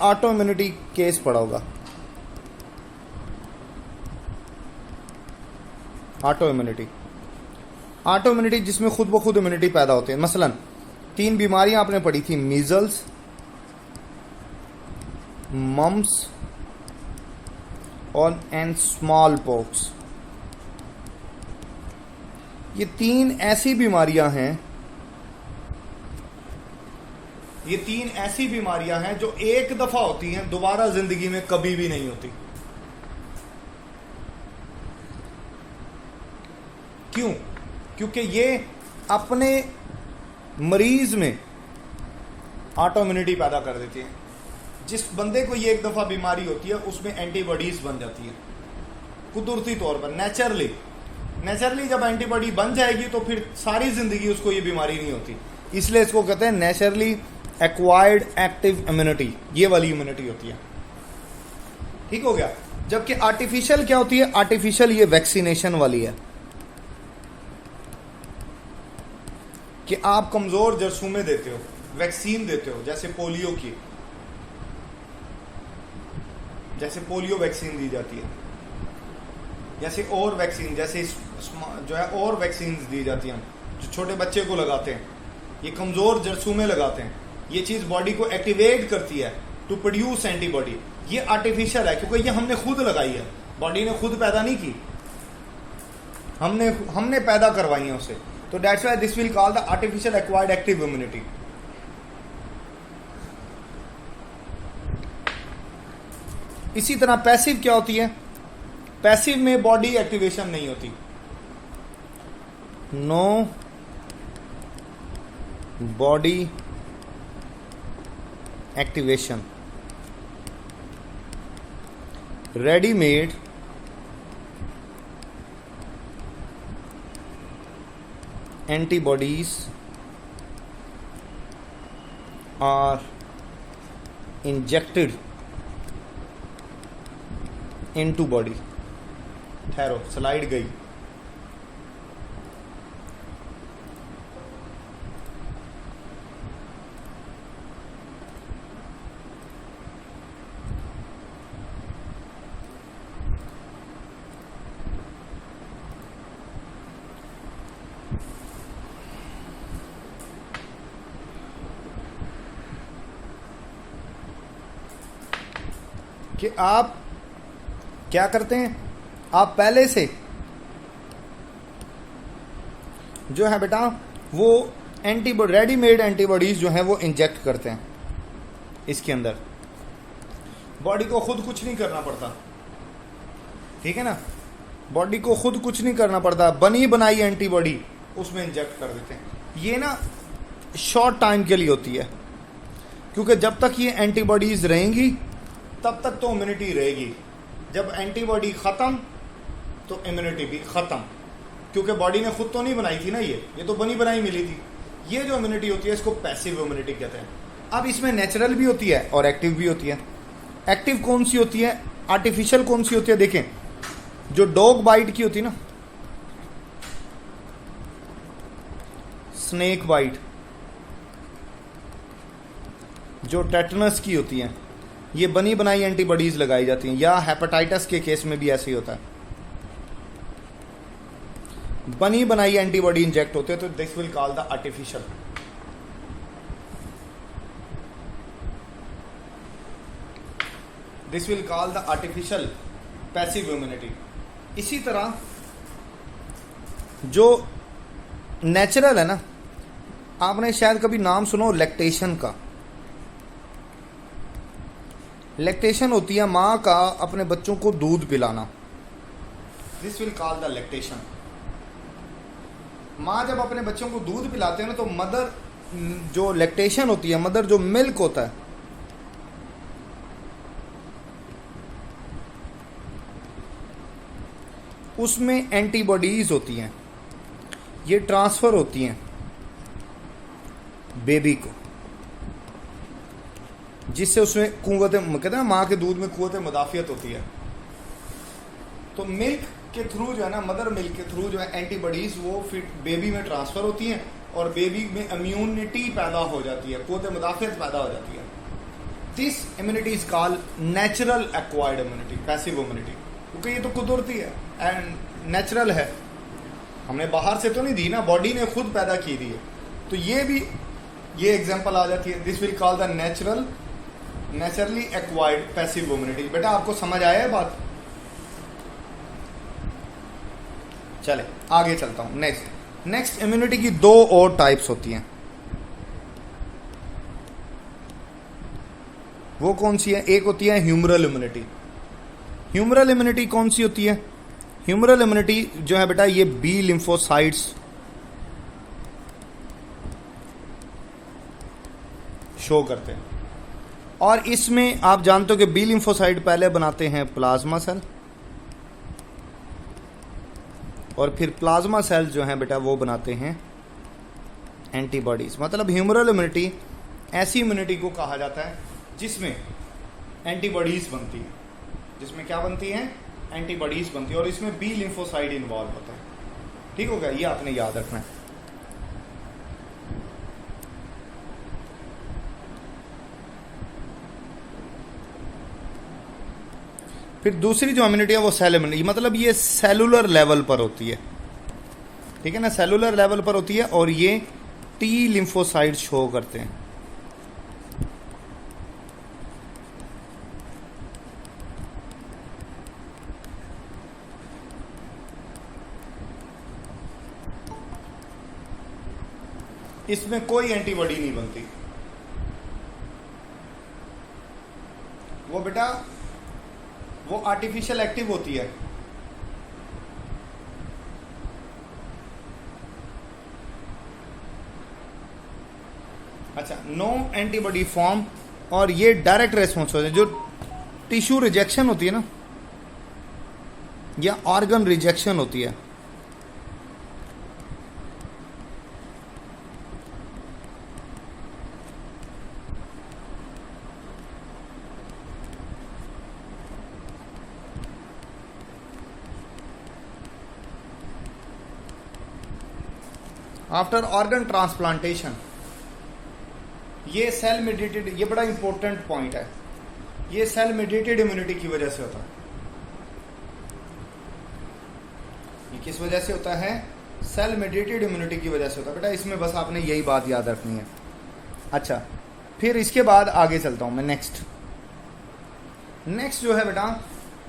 Auto immunity case पढ़ा होगा, auto immunity जिसमें खुद ब खुद इम्यूनिटी पैदा होती है। मसलन 3 बीमारियां आपने पढ़ी थी, मीजल्स, मम्स और एंड स्मॉल पॉक्स। ये 3 ऐसी बीमारियां हैं जो एक दफा होती हैं, दोबारा जिंदगी में कभी भी नहीं होती। क्यों? क्योंकि ये अपने मरीज में ऑटो इम्यूनिटी पैदा कर देती है। जिस बंदे को ये एक दफा बीमारी होती है उसमें एंटीबॉडीज बन जाती है कुदरती तौर पर, नेचुरली जब एंटीबॉडी बन जाएगी तो फिर सारी जिंदगी उसको ये बीमारी नहीं होती। इसलिए इसको कहते हैं नेचुरली एक्वायर्ड एक्टिव इम्यूनिटी, ये वाली इम्यूनिटी होती है। ठीक हो गया। जबकि आर्टिफिशियल क्या होती है? आर्टिफिशियल ये वैक्सीनेशन वाली है कि आप कमजोर जरसूमें देते हो, वैक्सीन देते हो, जैसे पोलियो वैक्सीन दी जाती है, जैसे और वैक्सीन, जैसे जो है और वैक्सीन दी जाती हैं जो छोटे बच्चे को लगाते हैं, ये कमजोर जरसूमें लगाते हैं। ये चीज बॉडी को एक्टिवेट करती है टू प्रोड्यूस एंटीबॉडी। ये आर्टिफिशियल है क्योंकि ये हमने खुद लगाई है, बॉडी ने खुद पैदा नहीं की, हमने पैदा करवाई है उसे। तो that's why this will call the artificial acquired active immunity. इसी तरह पैसिव क्या होती है? पैसिव में बॉडी एक्टिवेशन नहीं होती, no body activation, readymade antibodies are injected into body। ठहरो, स्लाइड गई। कि आप क्या करते हैं? आप पहले से जो है बेटा वो रेडीमेड एंटीबॉडीज जो है वो इंजेक्ट करते हैं इसके अंदर। बॉडी को खुद कुछ नहीं करना पड़ता, ठीक है ना, बॉडी को खुद कुछ नहीं करना पड़ता, बनी बनाई एंटीबॉडी उसमें इंजेक्ट कर देते हैं। ये ना शॉर्ट टाइम के लिए होती है क्योंकि जब तक ये एंटीबॉडीज रहेंगी तब तक तो इम्यूनिटी रहेगी। जब एंटीबॉडी ख़त्म तो इम्यूनिटी भी ख़त्म, क्योंकि बॉडी ने खुद तो नहीं बनाई थी ना, ये तो बनी बनाई मिली थी। ये जो इम्यूनिटी होती है इसको पैसिव इम्यूनिटी कहते हैं। अब इसमें नेचुरल भी होती है और एक्टिव भी होती है। एक्टिव कौन सी होती है, आर्टिफिशियल कौन सी होती है? देखें, जो डॉग बाइट की होती है ना, स्नेक बाइट, जो टेटनस की होती है, ये बनी बनाई एंटीबॉडीज लगाई जाती हैं। या हेपेटाइटिस के केस में भी ऐसे ही होता है, बनी बनाई एंटीबॉडी इंजेक्ट होते हैं। तो this will call the artificial. This will call the artificial passive immunity. इसी तरह जो नेचुरल है ना, आपने शायद कभी नाम सुनो लैक्टेशन का। लैक्टेशन होती है माँ का अपने बच्चों को दूध पिलाना। This will call the lactation. माँ जब अपने बच्चों को दूध पिलाते हैं ना तो मदर जो लैक्टेशन होती है, मदर जो मिल्क होता है, उसमें एंटीबॉडीज होती हैं, ये ट्रांसफर होती हैं बेबी को, जिससे उसमें कुव्वत, कहते हैं ना माँ के दूध में कुव्वत मुदाफियत होती है। तो मिल्क के थ्रू जो है ना, मदर मिल्क के थ्रू जो है एंटीबॉडीज वो फिर बेबी में ट्रांसफ़र होती हैं और बेबी में इम्यूनिटी पैदा हो जाती है, कुव्वत मुदाफियत पैदा हो जाती है। This immunity is called natural acquired immunity, passive immunity, क्योंकि ये तो कुदरती है एंड नेचुरल है, हमने बाहर से तो नहीं दी ना, बॉडी ने खुद पैदा की दी है। तो ये भी ये एग्जांपल आ जाती है, this will call the naturally acquired passive immunity. बेटा आपको समझ आया है बात? चले आगे चलता हूं। नेक्स्ट इम्यूनिटी की दो और टाइप्स होती हैं, वो कौन सी है? एक होती है ह्यूमरल इम्यूनिटी। ह्यूमरल इम्यूनिटी कौन सी होती है? ह्यूमरल इम्यूनिटी जो है बेटा, ये बी लिम्फोसाइट्स शो करते हैं, और इसमें आप जानते हो कि बी लिम्फोसाइट पहले बनाते हैं प्लाज्मा सेल, और फिर प्लाज्मा सेल जो है बेटा वो बनाते हैं एंटीबॉडीज। मतलब ह्यूमरल इम्यूनिटी ऐसी इम्यूनिटी को कहा जाता है जिसमें एंटीबॉडीज बनती है, जिसमें क्या बनती है? एंटीबॉडीज बनती है, और इसमें बी लिम्फोसाइट इन्वॉल्व होता है। ठीक हो गया? ये आपने याद रखना है। फिर दूसरी जो इम्यूनिटी है वो सेल इम्यूनिटी, मतलब ये सेलुलर लेवल पर होती है, ठीक है ना, सेलुलर लेवल पर होती है, और ये टी लिम्फोसाइट शो करते हैं। इसमें कोई एंटीबॉडी नहीं बनती, वो बेटा वो आर्टिफिशियल एक्टिव होती है। अच्छा, नो एंटीबॉडी फॉर्म, और ये डायरेक्ट रेस्पॉन्स होते हैं। जो टिश्यू रिजेक्शन होती है ना, या ऑर्गन रिजेक्शन होती है, आफ्टर ऑर्गन ट्रांसप्लांटेशन, ये सेल मेडिएटेड, ये बड़ा इंपॉर्टेंट पॉइंट है, ये सेल मेडिएटेड इम्यूनिटी की वजह से होता है। ये किस वजह से होता है? सेल मेडिएटेड इम्यूनिटी की वजह से होता है बेटा, इसमें बस आपने यही बात याद रखनी है। अच्छा, फिर इसके बाद आगे चलता हूं मैं। नेक्स्ट जो है बेटा,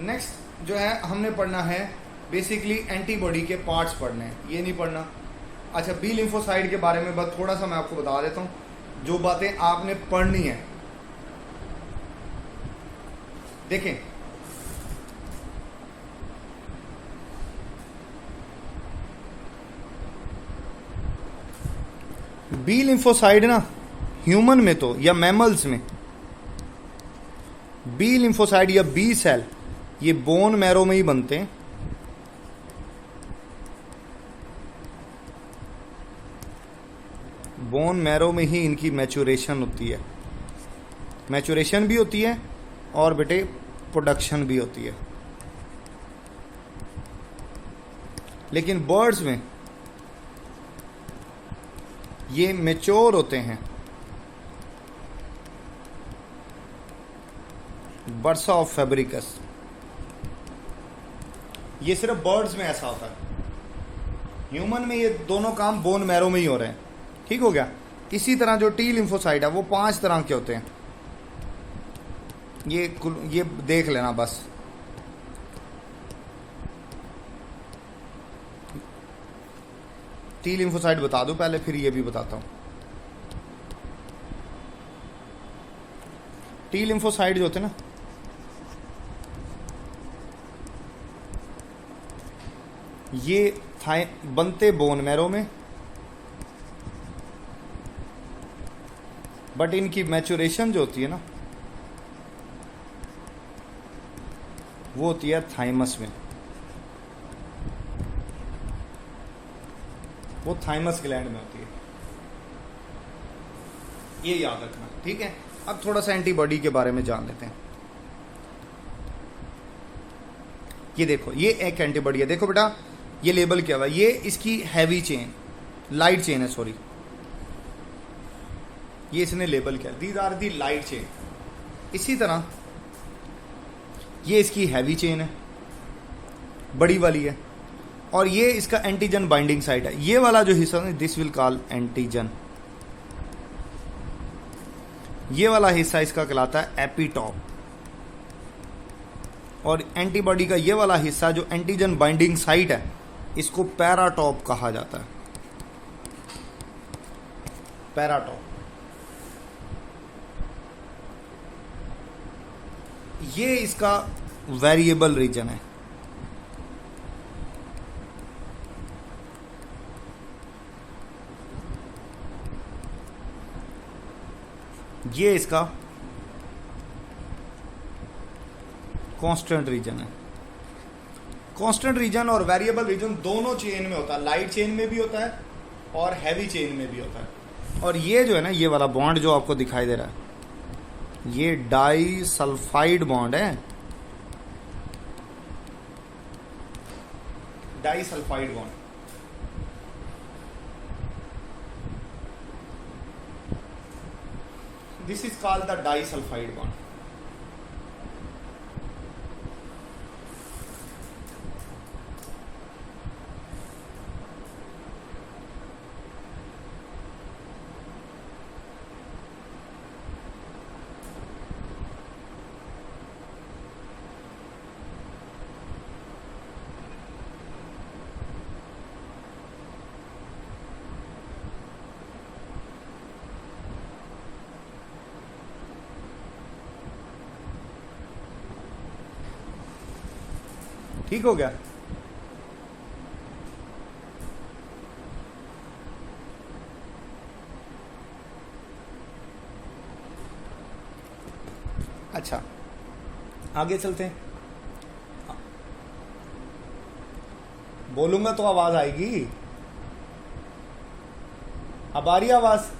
नेक्स्ट जो है हमने पढ़ना है बेसिकली एंटीबॉडी के पार्ट्स पढ़ने हैं, ये नहीं पढ़ना। अच्छा, बी लिम्फोसाइट के बारे में बस थोड़ा सा मैं आपको बता देता हूं, जो बातें आपने पढ़नी है। देखें, बी लिम्फोसाइट ना ह्यूमन में तो या मैमल्स में, बी लिम्फोसाइट या बी सेल ये बोन मैरो में ही बनते हैं। बोन मैरो में ही इनकी मैचुरेशन होती है, मैचुरेशन भी होती है और बेटे प्रोडक्शन भी होती है। लेकिन बर्ड्स में ये मैच्योर होते हैं बर्सा ऑफ फैब्रिकस, ये सिर्फ बर्ड्स में ऐसा होता है। ह्यूमन में ये दोनों काम बोन मैरो में ही हो रहे हैं। ठीक हो गया? इसी तरह जो टी लिम्फोसाइट है वो 5 तरह के होते हैं, ये देख लेना बस। टी लिम्फोसाइट बता दूं पहले, फिर ये भी बताता हूं। टी लिम्फोसाइट जो होते हैं ना, ये बनते बोन मैरो में, बट इनकी मैचुरेशन जो होती है ना वो होती है थाइमस में, वो थाइमस ग्लैंड में होती है। ये याद रखना, ठीक है? अब थोड़ा सा एंटीबॉडी के बारे में जान लेते हैं। ये देखो, ये एक एंटीबॉडी है। देखो बेटा, ये लेबल क्या हुआ, ये इसकी हैवी चेन, लाइट चेन है, सॉरी, ये इसने लेबल किया, these are the light chain. इसी तरह ये इसकी हैवी चेन है, बड़ी वाली है, और ये इसका एंटीजन बाइंडिंग साइट है। ये वाला जो हिस्सा है दिस विल कॉल एंटीजन, ये वाला हिस्सा इसका कहलाता है एपीटॉप, और एंटीबॉडी का ये वाला हिस्सा जो एंटीजन बाइंडिंग साइट है इसको पैराटॉप कहा जाता है। पैराटॉप ये इसका वेरिएबल रीजन है। ये इसका कांस्टेंट रीजन है। कांस्टेंट रीजन और वेरिएबल रीजन दोनों चेन में होता है, लाइट चेन में भी होता है और हैवी चेन में भी होता है। और ये जो है ना, ये वाला बॉन्ड जो आपको दिखाई दे रहा है ये डाई सल्फाइड बॉन्ड है, disulphide bond. This is called the disulphide bond. ठीक हो गया। अच्छा आगे चलते हैं। बोलूंगा तो आवाज आएगी। अब आ रही आवाज?